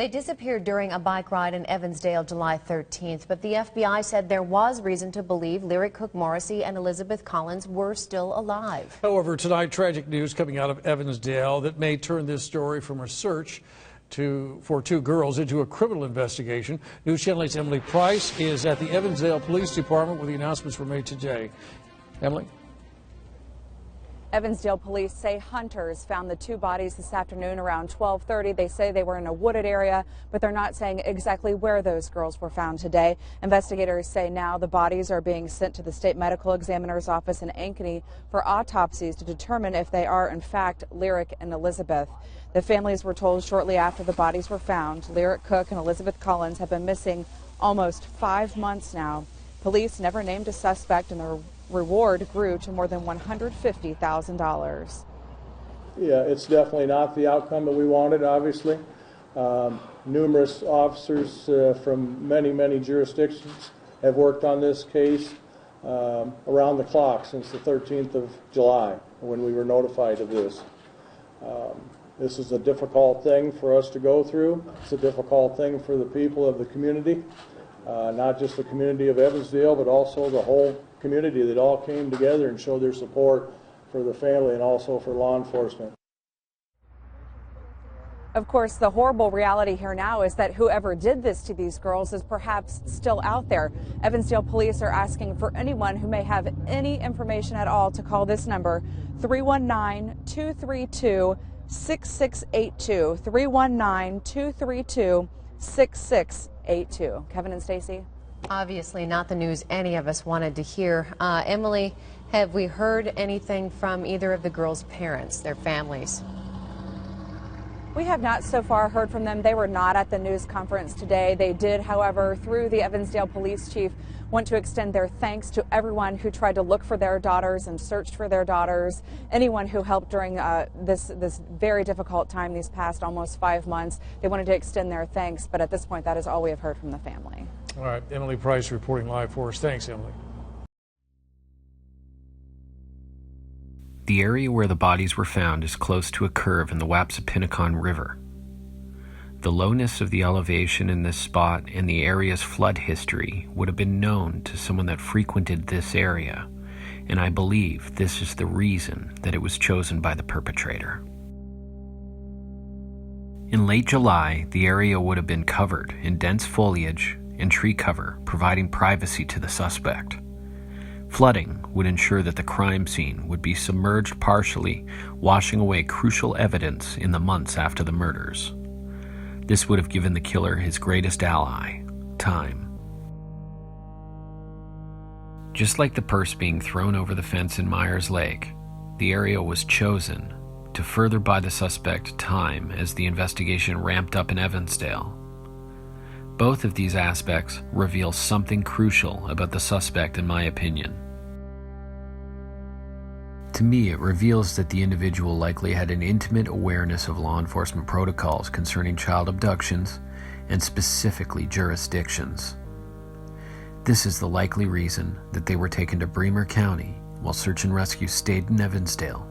They disappeared during a bike ride in Evansdale July 13th, but the FBI said there was reason to believe Lyric Cook Morrissey and Elizabeth Collins were still alive. However, tonight, tragic news coming out of Evansdale that may turn this story from a search for two girls into a criminal investigation. News Channel 8's Emily Price is at the Evansdale Police Department where the announcements were made today. Emily? Evansdale police say hunters found the two bodies this afternoon around 12:30. They say they were in a wooded area, but they're not saying exactly where those girls were found today. Investigators say now the bodies are being sent to the state medical examiner's office in Ankeny for autopsies to determine if they are in fact Lyric and Elizabeth. The families were told shortly after the bodies were found Lyric Cook and Elizabeth Collins have been missing almost 5 months now. Police never named a suspect, and the reward grew to more than $150,000. Yeah, it's definitely not the outcome that we wanted, obviously. Numerous officers from many jurisdictions have worked on this case around the clock since the 13th of July when we were notified of this. This is a difficult thing for us to go through. It's a difficult thing for the people of the community, not just the community of Evansdale, but also the whole community that all came together and showed their support for the family and also for law enforcement. Of course, the horrible reality here now is that whoever did this to these girls is perhaps still out there. Evansdale police are asking for anyone who may have any information at all to call this number, 319-232-6682, 319-232-6682. Kevin and Stacy. Obviously not the news any of us wanted to hear. Emily, have we heard anything from either of the girls' parents, their families? We have not so far heard from them. They were not at the news conference today. They did, however, through the Evansdale police chief, want to extend their thanks to everyone who tried to look for their daughters and searched for their daughters, anyone who helped during this very difficult time these past almost 5 months. They wanted to extend their thanks, but at this point, that is all we have heard from the family. All right, Emily Price reporting live for us. Thanks, Emily. The area where the bodies were found is close to a curve in the Wapsipinicon River. The lowness of the elevation in this spot and the area's flood history would have been known to someone that frequented this area, and I believe this is the reason that it was chosen by the perpetrator. In late July, the area would have been covered in dense foliage and tree cover, providing privacy to the suspect. Flooding would ensure that the crime scene would be submerged partially, washing away crucial evidence in the months after the murders. This would have given the killer his greatest ally, time. Just like the purse being thrown over the fence in Myers Lake, the area was chosen to further buy the suspect time as the investigation ramped up in Evansdale. Both of these aspects reveal something crucial about the suspect, in my opinion. To me, it reveals that the individual likely had an intimate awareness of law enforcement protocols concerning child abductions, and specifically jurisdictions. This is the likely reason that they were taken to Bremer County while search and rescue stayed in Evansdale.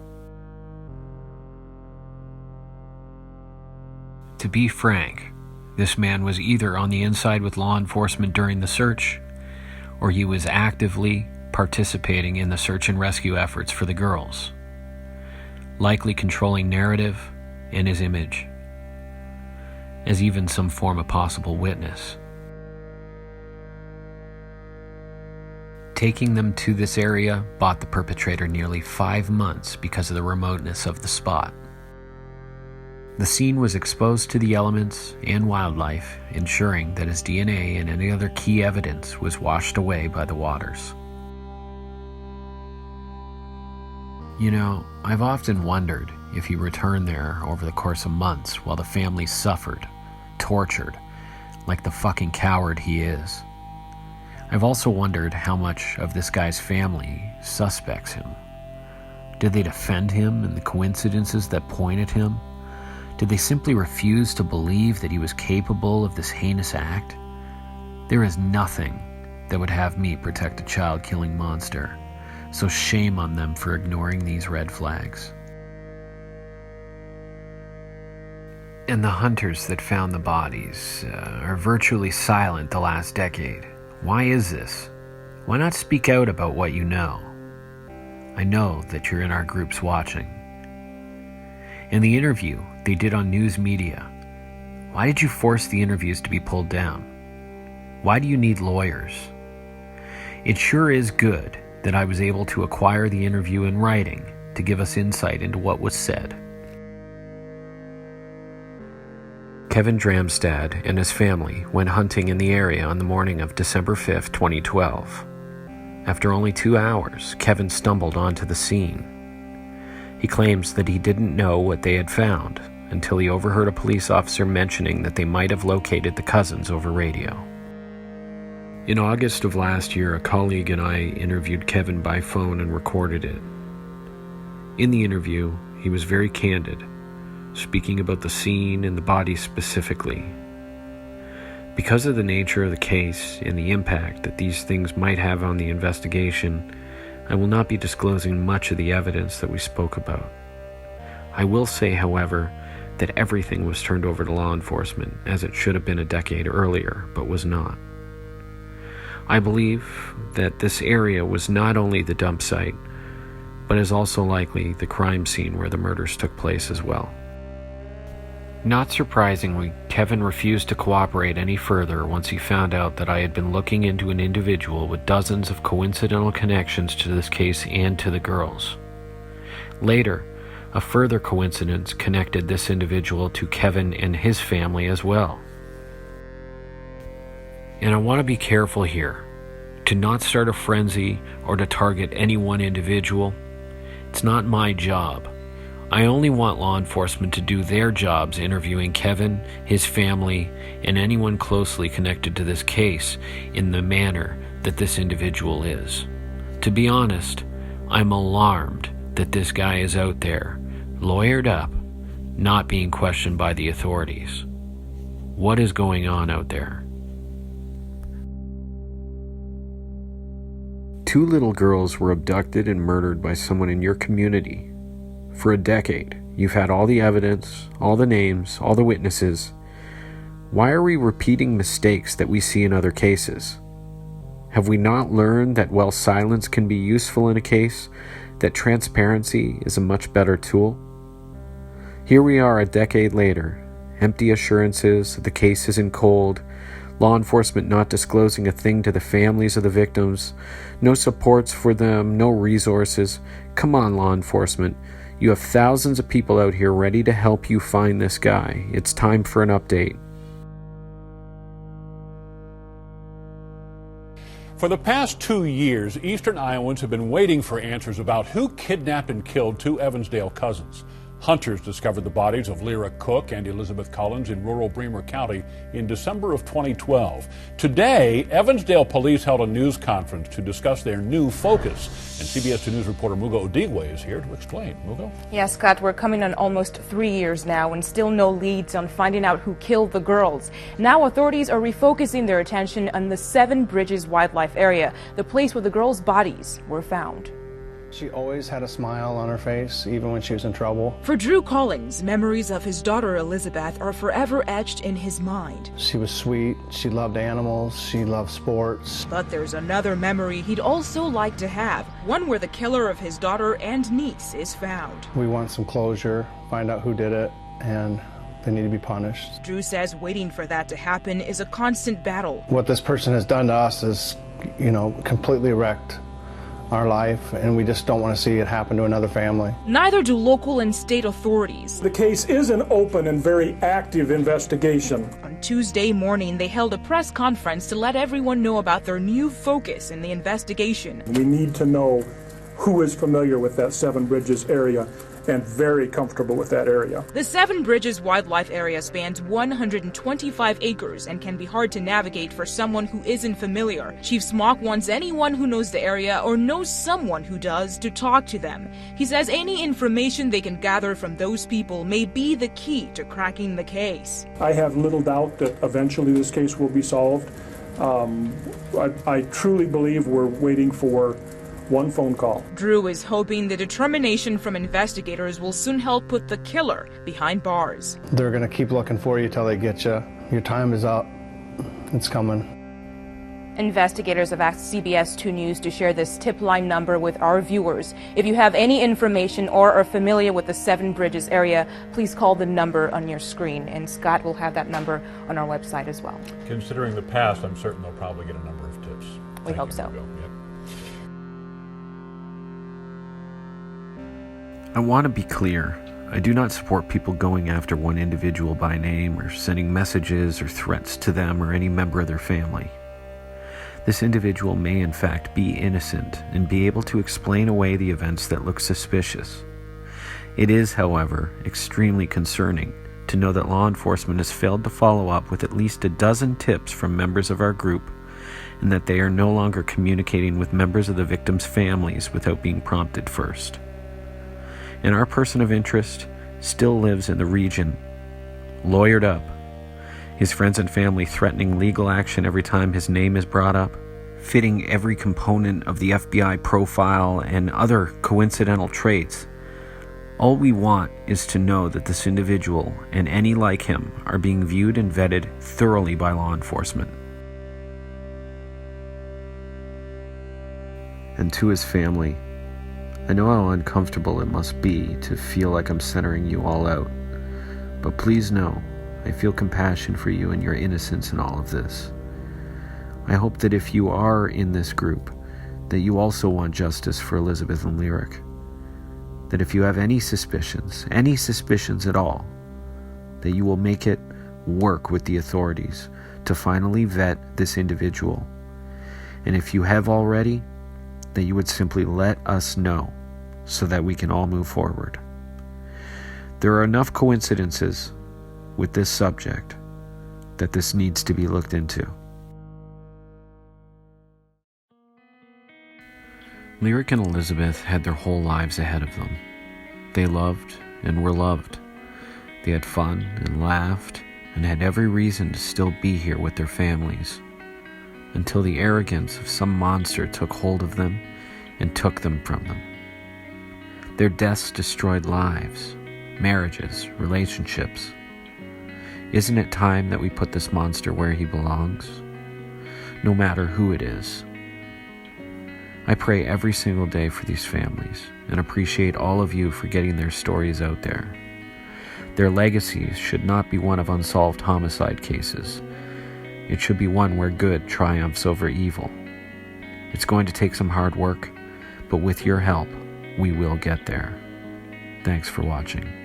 To be frank, this man was either on the inside with law enforcement during the search, or he was actively participating in the search and rescue efforts for the girls, likely controlling narrative and his image, as even some form of possible witness. Taking them to this area bought the perpetrator nearly 5 months because of the remoteness of the spot. The scene was exposed to the elements and wildlife, ensuring that his DNA and any other key evidence was washed away by the waters. You know, I've often wondered if he returned there over the course of months while the family suffered, tortured, like the fucking coward he is. I've also wondered how much of this guy's family suspects him. Did they defend him and the coincidences that point at him? Did they simply refuse to believe that he was capable of this heinous act? There is nothing that would have me protect a child-killing monster, so shame on them for ignoring these red flags. and the hunters that found the bodies are virtually silent the last decade. Why is this? Why not speak out about what you know? I know that you're in our groups watching. In the interview they did on news media, why did you force the interviews to be pulled down? Why do you need lawyers? It sure is good that I was able to acquire the interview in writing to give us insight into what was said. Kevin Dramstad and his family went hunting in the area on the morning of December 5, 2012. After only 2 hours, Kevin stumbled onto the scene. He claims that he didn't know what they had found until he overheard a police officer mentioning that they might have located the cousins over radio. In August of last year, a colleague and I interviewed Kevin by phone and recorded it. In the interview, he was very candid, speaking about the scene and the body specifically. Because of the nature of the case and the impact that these things might have on the investigation, I will not be disclosing much of the evidence that we spoke about. I will say, however, that everything was turned over to law enforcement, as it should have been a decade earlier, but was not. I believe that this area was not only the dump site, but is also likely the crime scene where the murders took place as well. Not surprisingly, Kevin refused to cooperate any further once he found out that I had been looking into an individual with dozens of coincidental connections to this case and to the girls. Later, a further coincidence connected this individual to Kevin and his family as well. And I want to be careful here, to not start a frenzy or to target any one individual. It's not my job. I only want law enforcement to do their jobs interviewing Kevin, his family, and anyone closely connected to this case in the manner that this individual is. To be honest, I'm alarmed that this guy is out there, lawyered up, not being questioned by the authorities. What is going on out there? 2 little girls were abducted and murdered by someone in your community. For a decade, you've had all the evidence, all the names, all the witnesses. Why are we repeating mistakes that we see in other cases? Have we not learned that while silence can be useful in a case, that transparency is a much better tool? Here we are a decade later, empty assurances that the case isn't cold, law enforcement not disclosing a thing to the families of the victims, no supports for them, no resources. Come on, law enforcement. You have thousands of people out here ready to help you find this guy. It's time for an update. For the past 2 years, Eastern Iowans have been waiting for answers about who kidnapped and killed 2 Evansdale cousins. Hunters discovered the bodies of Lyra Cook and Elizabeth Collins in rural Bremer County in December of 2012. Today, Evansdale police held a news conference to discuss their new focus. And CBS 2 News reporter Mugo Odigwe is here to explain. Mugo? Yes, Scott, we're coming on almost 3 years now and still no leads on finding out who killed the girls. Now authorities are refocusing their attention on the Seven Bridges Wildlife Area, the place where the girls' bodies were found. She always had a smile on her face, even when she was in trouble. For Drew Collins, memories of his daughter Elizabeth are forever etched in his mind. She was sweet, she loved animals, she loved sports. But there's another memory he'd also like to have, one where the killer of his daughter and niece is found. We want some closure, find out who did it, and they need to be punished. Drew says waiting for that to happen is a constant battle. What this person has done to us is, completely wrecked our life, and we just don't want to see it happen to another family. Neither do local and state authorities. The case is an open and very active investigation. On Tuesday morning, they held a press conference to let everyone know about their new focus in the investigation. We need to know who is familiar with that Seven Bridges area and very comfortable with that area. The Seven Bridges Wildlife Area spans 125 acres and can be hard to navigate for someone who isn't familiar. Chief Smock wants anyone who knows the area or knows someone who does to talk to them. He says any information they can gather from those people may be the key to cracking the case. I have little doubt that eventually this case will be solved. I truly believe we're waiting for One phone call. Drew is hoping the determination from investigators will soon help put the killer behind bars. They're going to keep looking for you till they get you. Your time is up. It's coming. Investigators have asked CBS 2 News to share this tip line number with our viewers. If you have any information or are familiar with the Seven Bridges area, please call the number on your screen. And Scott will have that number on our website as well. Considering the past, I'm certain they'll probably get a number of tips. We hope so. Yep. I want to be clear. I do not support people going after one individual by name or sending messages or threats to them or any member of their family. This individual may in fact be innocent and be able to explain away the events that look suspicious. It is, however, extremely concerning to know that law enforcement has failed to follow up with at least a dozen tips from members of our group, and that they are no longer communicating with members of the victims' families without being prompted first. And our person of interest still lives in the region, lawyered up, his friends and family threatening legal action every time his name is brought up, fitting every component of the FBI profile and other coincidental traits. All we want is to know that this individual and any like him are being viewed and vetted thoroughly by law enforcement. And to his family, I know how uncomfortable it must be to feel like I'm centering you all out, but please know I feel compassion for you and your innocence in all of this. I hope that if you are in this group, that you also want justice for Elizabeth and Lyric. That if you have any suspicions at all, that you will make it work with the authorities to finally vet this individual. And if you have already, that you would simply let us know so that we can all move forward. There are enough coincidences with this subject that this needs to be looked into. Lyric and Elizabeth had their whole lives ahead of them. They loved and were loved. They had fun and laughed and had every reason to still be here with their families, until the arrogance of some monster took hold of them and took them from them. Their deaths destroyed lives, marriages, relationships. Isn't it time that we put this monster where he belongs? No matter who it is. I pray every single day for these families and appreciate all of you for getting their stories out there. Their legacies should not be one of unsolved homicide cases. It should be one where good triumphs over evil. It's going to take some hard work, but with your help, we will get there. Thanks for watching.